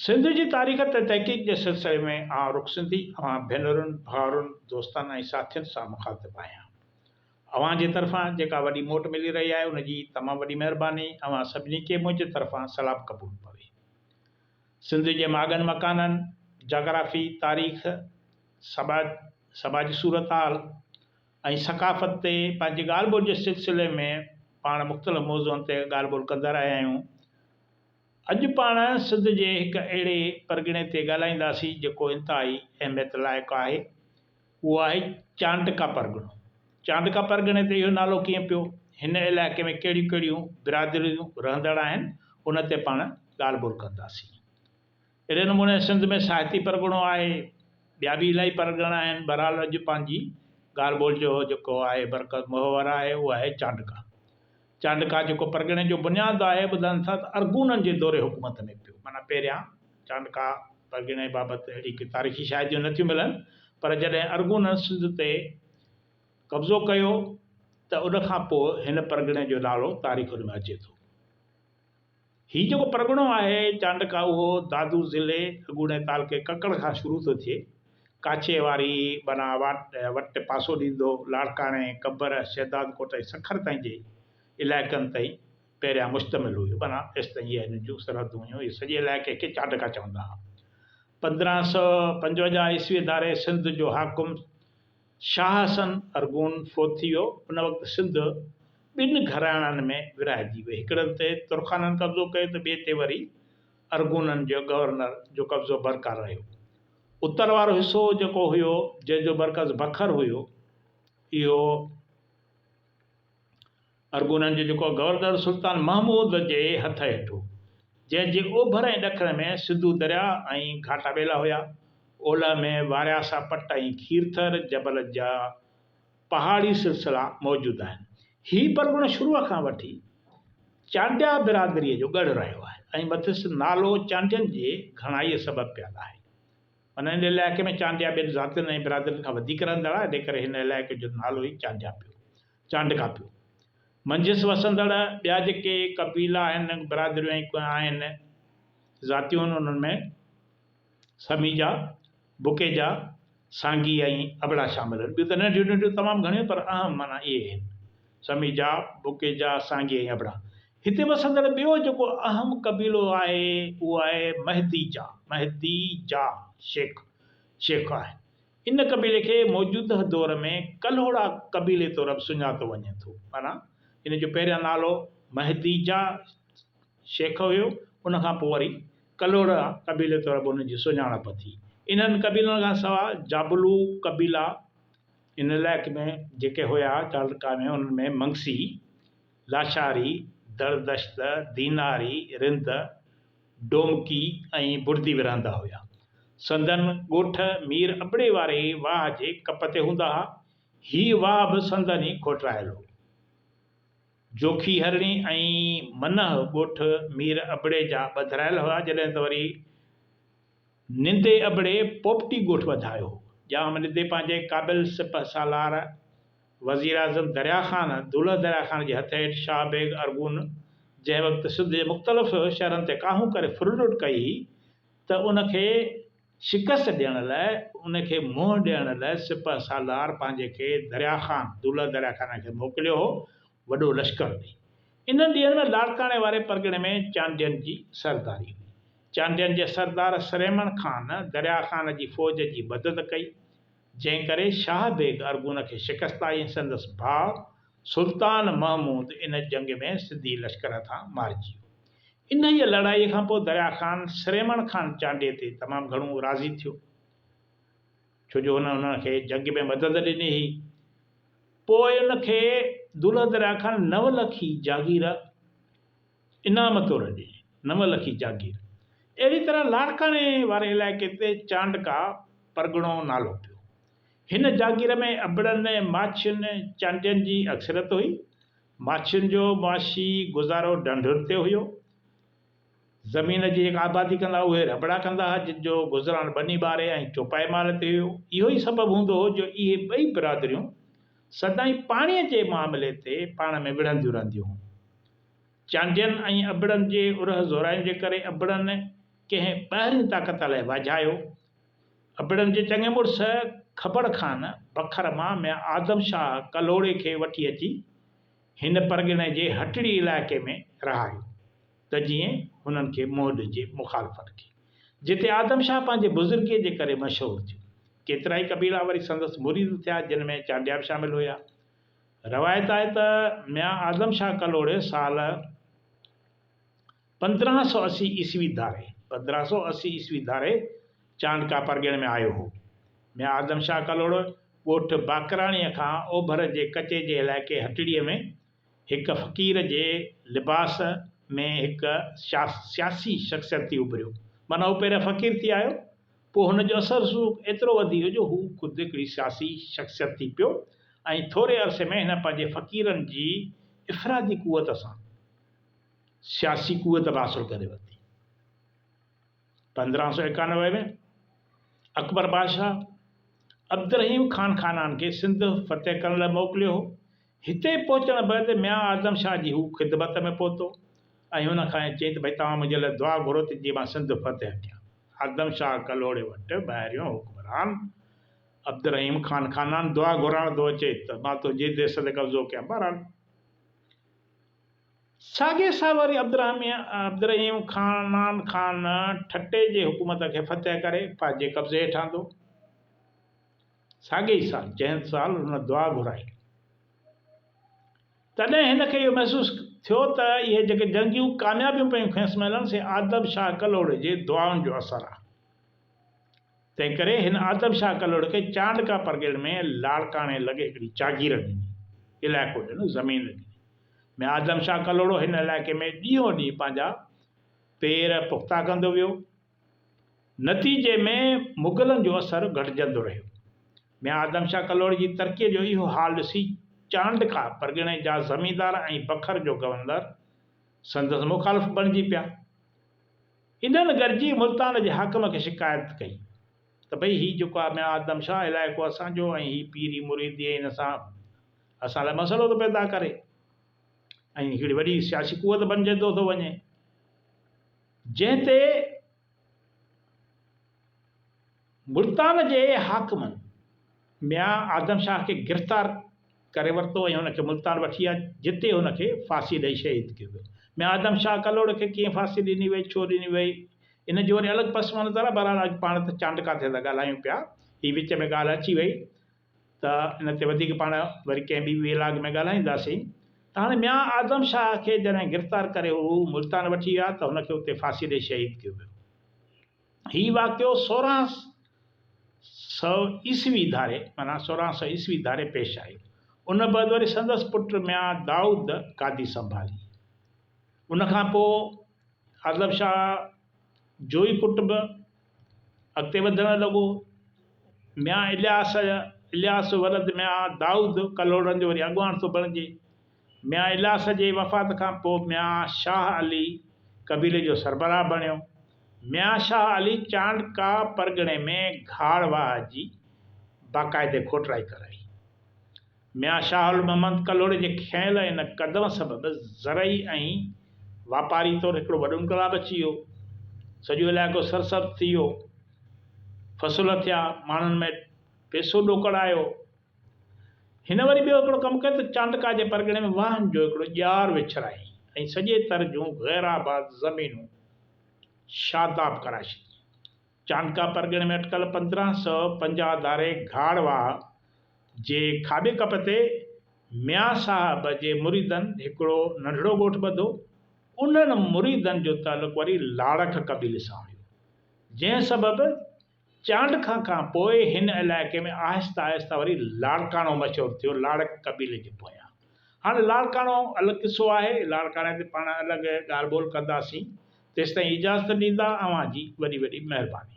सिंध जी तारीख़ ते तहक़ीक़ जे सिलसिले में रुख सिंधी भेनरुनि भाउरुनि दोस्तनि ऐं साथियुनि सां मुखातिबु आहियां। अव्हां जी तरफ़ां जेका वॾी मोट मिली रही आहे उनजी तमामु वॾी महिरबानी। अव्हां सभिनी खे मुंहिंजे तरफ़ां सलाम क़बूल पवे। सिंध जे मागनि मकाननि, जाग्राफ़ी, तारीख़, समाजी सूरत हाल ऐं सक़ाफ़त ते पंहिंजी ॻाल्हि ॿोल जे सिलसिले में पाण मुख़्तलिफ़ मौज़ुअनि ते ॻाल्हि ॿोल कंदा रहिया आहियूं। अॼु पाण सिंध जे हिकु अहिड़े परगिणे ते ॻाल्हाईंदासीं जेको इंतिहाई अहमियत लाइक़ु आहे। उहो आहे चांडका परगिणो। चांडका परगिणे ते इहो नालो कीअं पियो, हिन इलाइक़े में कहिड़ियूं कहिड़ियूं बिरादरियूं रहंदड़ आहिनि, उन ते पाण ॻाल्हि ॿोल कंदासीं। अहिड़े नमूने सिंध में साहिती परगिणो आहे, ॿिया बि इलाही परगिणा आहिनि। बहरहाल अॼु पंहिंजी ॻाल्हि ॿोल जो जेको आहे बरकत मुहवर आहे उहो आहे चांडका। चांडका जेको परगिणे जो बुनियादु आहे, ॿुधनि था त अरगूननि जे दौरे हुकूमत में पियो। माना पहिरियां चांडका परगिणे बाबति अहिड़ी की तारीख़ी शायदियूं नथियूं मिलनि, पर जॾहिं अरगूननि सिंध ते कब्ज़ो कयो त उन खां पोइ हिन परगिणे जो नालो तारीख़ुनि में अचे थो। हीउ जेको परगिणो आहे चांडका, उहो दादू ज़िले अगूणे तालुके ककड़ खां शुरू थो थिए। काछे वारी माना वटि पासो ॾींदो लाड़काणे, कब्बर, शहदादकोट ऐं सखर ताईं जे इलाइक़नि ताईं पहिरियां मुश्तमिल हुयो। माना एसि ताईं इहे हिन जूं सरहदूं हुयूं। इहे सॼे इलाइक़े खे चांडका चवंदा हुआ। 1555 ईस्वी धारे सिंध जो हाकुम शाह हसन अरगून फोत थी वियो। उन वक़्तु सिंध ॿिनि घराणनि में विरहाइजी वई। हिकिड़े ते तुर्खाननि कब्ज़ो कयो त ॿिए ते वरी अरगूननि जो गवर्नर जो कब्ज़ो बरक़रार रहियो। उत्तर वारो हिसो जेको हुयो जंहिंजो मर्कज़ बखर हुयो, इहो अरगूननि जो जेको गवर्नर सुल्तान महमूद जे हथ हेठि हो, जंहिंजे ओभर ऐं ॾखण में सिंधु दरिया ऐं घाटा ॿेला हुया। ओलह में वारियासा पट ऐं खीरथर जबल जा पहाड़ी सिलसिला मौजूदु आहिनि। हीउ परगिणो शुरूअ खां वठी चांडिया बिरादरीअ जो गढ़ रहियो आहे ऐं मथिस नालो चांडियनि जे घणाईअ सबबु पियल आहे। माना हिन इलाइक़े में चांडिया ॿिनि ज़ातियुनि ऐं बिरादरियुनि खां वधीक रहंदड़ आहे, इन करे हिन इलाइक़े जो नालो ई चांडिया पियो, चांडका पियो। मंझिसि वसंदड़ ॿिया जेके कबीला आहिनि, बिरादरियूं ऐं आहिनि, ज़ातियूं आहिनि, उन्हनि में समीजा, बुकेजा, सांगी ऐं अबड़ा शामिल आहिनि। ॿियूं त नंढियूं नंढियूं तमामु घणियूं, पर अहम माना इहे आहिनि, समीजा, बुकेजा, सांगी ऐं अबड़ा। हिते वसंदड़ ॿियो जेको अहम कबीलो आहे उहो आहे महदीजा। महदीजा शेख आहे। इन कबीले खे मौजूदह दौर में कल्होड़ा कबीले तौर बि सुञातो वञे थो। माना इन जो पहिरियां नालो महदीजा शेख हुयो, उन खां पोइ वरी कल्होड़ा कबीले तौर बि उनजी सुञाणप थी। इन्हनि कबीलनि खां सवाइ जाबलू कबीला इन इलाइक़े में जेके हुया चांडका में, उन्हनि में मंगसी, लाशारी, दरदश्त, दीनारी, रिंद, डोमकी ऐं बुर्दी रहंदा हुया। संदन ॻोठ मीर अबड़े वारे वाह जे कप ते हूंदा हुआ। हीउ वाह बि संदन ई खोटरायल हो। जोखी हरणी ऐं मनह ॻोठ मीर अबड़े जा ॿधरायल हुआ, जॾहिं त वरी निंदे अबड़े पोपटी ॻोठ वधायो हो। जाम निंदे पंहिंजे क़ाबिल सिपह सालार वज़ीर आज़म दरिया ख़ान, दुल्ह दरिया ख़ान जे हथ हेठि शाह बेग अरगून जंहिं वक़्तु सिंध जे मुख़्तलिफ़ शहरनि ते काहूं करे फुरलुट कई, त उनखे शिकस्त ॾियण लाइ, उनखे मुंहुं ॾियण लाइ सिपह सालार पंहिंजे खे दरिया ख़ान, दुल्ह दरिया ख़ान खे मोकिलियो हो वॾो लश्कर ॾेई। इन्हनि ॾींहंनि में लाड़काणे वारे परगिणे में चांडियनि जी सरदारी हुई। चांडियनि जे सरदार सरेमन ख़ान दरिया ख़ान जी फ़ौज जी मदद कई, जंहिं करे शाह बेग अरगून खे शिकस्त आई ऐं संदसि भाउ सुल्तान महमूद इन जंग में सिंधी लश्कर खां मारिजी वियो। इन ई लड़ाईअ खां पोइ दरिया ख़ान सरेमन ख़ान चांडिए ते तमामु घणो राज़ी थियो, छो जो हुनखे जंग में मदद ॾिनी हुई। पोइ उनखे दुल्ह दरिया ख़ान 9 लखी जागीर इनाम तौरु ॾिनी, 9 लखी जागीर। अहिड़ी तरह लाड़काणे वारे इलाइक़े ते चांडका परगिणो नालो पियो। हिन जागीर में अबड़नि, माछियुनि, चांडियनि जी अक्सरियत हुई। माछियुनि जो मुआशी गुज़ारो ढंढुनि ते हुयो। ज़मीन जी जेका आबादी कंदा उहे रबड़ा कंदा हुआ, जिनजो गुज़रान बनी ॿारे ऐं चौपाई माल ते हुयो। इहो ई सबबु हूंदो हो जो इहे ॿई बिरादरियूं सदाईं पाणीअ जे मामले ते पाण में विढ़ंदियूं रहंदियूं हुयूं। चांडियनि ऐं अबड़नि जे उरह ज़ोराइनि जे करे अबड़नि कंहिं ॿाहिरीं ताक़त लाइ वाझायो। अबड़नि जे चङे मुड़ुस ख़बर ख़ान बखर मां मियां आदम शाह कलोड़े खे वठी अची हिन परगिणे जे हटड़ी इलाइक़े में रहायो त जीअं हुननि खे मोह ॾिजे मुखालफ़त खे, जिते आदम शाह पंहिंजे बुज़ुर्गीअ जे करे मशहूरु थियो। केतिरा ई कबीला वरी संदसि मुरीद थिया, जिन में चांडिया बि शामिल हुया। रवायत आहे त मियां आदम शाह कलोड़े साल 1580 ईस्वी धारे चांडका परगिणे में आयो हो। मियां आदम शाह कलोड़ो ॻोठ बाकराणीअ खां ओभर जे कचे जे इलाइक़े हटड़ीअ में हिकु फ़क़ीर जे लिबास में हिकु सियासी शख़्सियत थी उभरियो। माना हू पहिरियों फ़क़ीर थी आयो, पोइ हुनजो असर रसूख़ एतिरो वधी वियो जो हू ख़ुदि हिकिड़ी सियासी शख़्सियत थी पियो ऐं थोरे अरसे में हिन पंहिंजे फ़क़ीरनि जी इफ़रादी क़ुवत सां सियासी क़ुवत बि हासिलु करे वरिती। 1591 में अकबर बादशाह अब्दुर्रहीम ख़ान ख़ानान खे सिंध फ़तेह करण लाइ मोकिलियो हो। हिते पहुचण बैदि मियां आदम शाह जी हू ख़िदमत में पहुतो ऐं हुन खां चई त भई तव्हां मुंहिंजे लाइ दुआ घुरो त जीअं मां सिंध फ़तेह कयां। आदम शाह कलोड़े वटि ॿाहिरियों हुकुमरान अब्दुर्रहीम ख़ान ख़ानान दुआ घुराइण थो अचे त मां तुंहिंजे देश ते कब्ज़ो कयां। बहरहाल साॻे साल वरी अब्दुर्रहीम ख़ान ठटे जे हुकूमत खे फ़तेह करे पंहिंजे कब्ज़े हेठां थो। साॻे ई साल जंहिं साल हुन दुआ घुराई, तॾहिं हिन खे इहो महसूसु थियो त इहे जेके जंगियूं कामयाबियूं पियूं खेसि मिलनि से आदम शाह कलोड़े जे दुआउनि जो असरु आहे। तंहिं करे हिन आदम शाह कलोड़े खे चांडका परगिणे में लाड़काणे लॻे हिकिड़ी जागीर ॾिनी, इलाइक़ो ॾिनो, ज़मीन ॾिनी। मैं आदम शाह कलोड़ो हिन इलाइक़े में ॾींहों ॾींहुं पंहिंजा पेर पुख़्ता कंदो वियो। नतीजे में मुग़लनि जो असरु घटिजंदो रहियो। मैं आदम शाह कलोड़े जी तरक़ीअ जो इहो हाल ॾिसी चांडका परगिणे जा ज़मींदार ऐं बखर जो गवर्नर संदसि मुखालिफ़ बणिजी पिया। इन्हनि गॾिजी मुल्तान जे हाकिम खे शिकायत कई त भई हीउ जेको आहे मैं आदम शाह इलाइक़ो असांजो ऐं हीउ पीरी मुरीदी हिन सां असां लाइ मसइलो थो पैदा करे ऐं हिकिड़ी वॾी सियासी क़ुवत बणिजंदो थो वञे, जंहिं ते मुल्तान जे हाकिमनि मियां आदम शाह खे गिरफ़्तार करे वरितो ऐं हुनखे मुल्तान वठी विया, जिते हुनखे फांसी ॾेई शहीद कयो वियो। मियां आदम शाह कलोड़े खे कीअं फांसी ॾिनी वई, छो ॾिनी वई, इन जो वरी अलॻि पस मंज़र आहे। बहरहाल अॼु पाण त चांडका ते था ॻाल्हायूं पिया, हीअ विच में ॻाल्हि अची वई त इन ते वधीक पाण वरी कंहिं ॿी विलाग में ॻाल्हाईंदासीं। त हाणे मियां आदम शाह खे जॾहिं गिरफ़्तार करे हू मुल्तान वठी विया त हुनखे उते फांसी ॾेई शहीद कयो वियो। हीउ वाक़ियो 1600 ईस्वी धारे माना 1600 ईस्वी धारे पेश आयो। उन बैदि वरी संदसि पुटु मियां दाऊद गादी संभाली। उनखां पोइ आदम शाह जो ई कुटुंब अॻिते वधणु लॻो। मियां इलियास वलद मियां दाऊद कलोड़नि जो वरी अॻुवाण थो बणिजे। मियां इलियास जे वफ़ात खां पोइ मियां शाह अली कबीले जो सरबराह बणियो। मियां शाह अली चांडका परगिणे में घाड़वाह जी बाक़ाइदे खोटराई कराई। मियां शाह मोहम्मद कलोड़े जे खयल इन क़दम सबबि ज़रई ऐं वापारी तौरु हिकिड़ो वॾो इनकलाब अची वियो। सॼो इलाइक़ो सरसब्ज़ थी वियो, फ़सुल थिया, माण्हुनि में पैसो ॾोकड़ आयो। हिन वरी ॿियो हिकिड़ो कमु कयो त चांडका जे परगिणे में वाहन जो हिकिड़ो ॼार विछराई ऐं सॼे तर जूं गैराबाद ज़मीनूं शादाब कराए छॾी। चांडका परगिणे में अटकल 1550 धारे घाड़वाह जे खाॿे कप ते मियां साहब जे मुरीदनि हिकिड़ो नंढिड़ो ॻोठु ॿधो। उन्हनि मुरीदनि जो तालुक़ु वरी लाड़क कबीले सां हुयो, जंहिं सबबि चांडका खां पोइ हिन इलाइक़े में आहिस्ता आहिस्ता वरी लाड़काणो मशहूरु थियो, लाड़क कबीले जे पोयां। हाणे लाड़काणो अलॻि किसो आहे, लाड़काणे ते पाण अलॻि ॻाल्हि ॿोल कंदासीं। तेसिताईं इजाज़त ॾींदा, अव्हां जी वॾी वॾी महिरबानी।